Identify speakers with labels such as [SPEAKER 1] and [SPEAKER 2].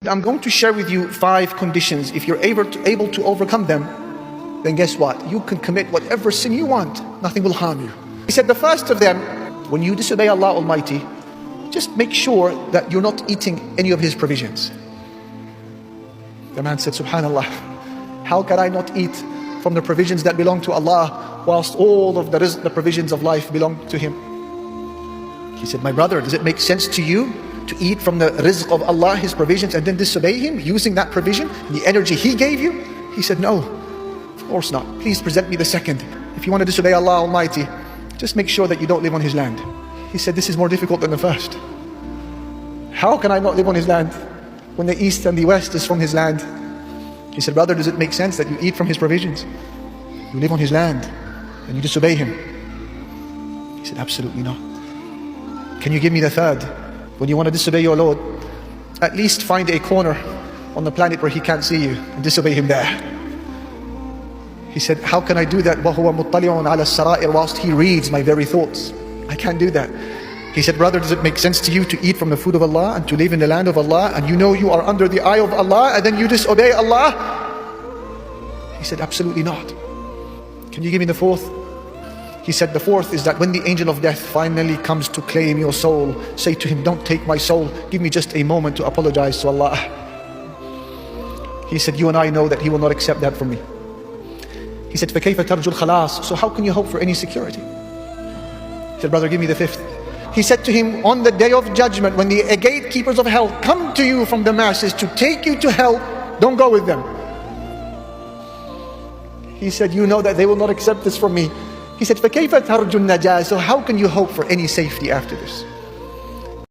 [SPEAKER 1] I'm going to share with you 5 conditions. If you're able to overcome them, then guess what? You can commit whatever sin you want. Nothing will harm you. He said the first of them, when you disobey Allah Almighty, just make sure that you're not eating any of His provisions. The man said, Subhanallah, how can I not eat from the provisions that belong to Allah whilst all of the rizq, the provisions of life belong to Him? He said, my brother, does it make sense to you to eat from the rizq of Allah, His provisions, and then disobey Him using that provision, the energy He gave you? He said, no, of course not. Please present me the second. If you want to disobey Allah Almighty, just make sure that you don't live on His land. He said, this is more difficult than the first. How can I not live on His land when the east and the west is from His land? He said, brother, does it make sense that you eat from His provisions? You live on His land and you disobey Him? He said, absolutely not. Can you give me the third? When you want to disobey your Lord, at least find a corner on the planet where He can't see you and disobey Him there. He said, how can I do that? وَهُوَ مُطَّلِعٌ عَلَى السَّرَائِرِ, whilst He reads my very thoughts. I can't do that. He said, brother, does it make sense to you to eat from the food of Allah and to live in the land of Allah, and you know you are under the eye of Allah, and then you disobey Allah? He said, absolutely not. Can you give me the fourth? He said, the fourth is that when the angel of death finally comes to claim your soul, say to him, don't take my soul, give me just a moment to apologize to Allah. He said, you and I know that He will not accept that from me. He said, فَكَيْفَ تَرْجُ الْخَلَاصِ, so how can you hope for any security? He said, brother, give me the fifth. He said to him, on the day of judgment, when the gatekeepers of hell come to you from the masses to take you to hell, don't go with them. He said, you know that they will not accept this from me. He said, فَكَيْفَ تَرْجُ النَّجَاةِ, so how can you hope for any safety after this?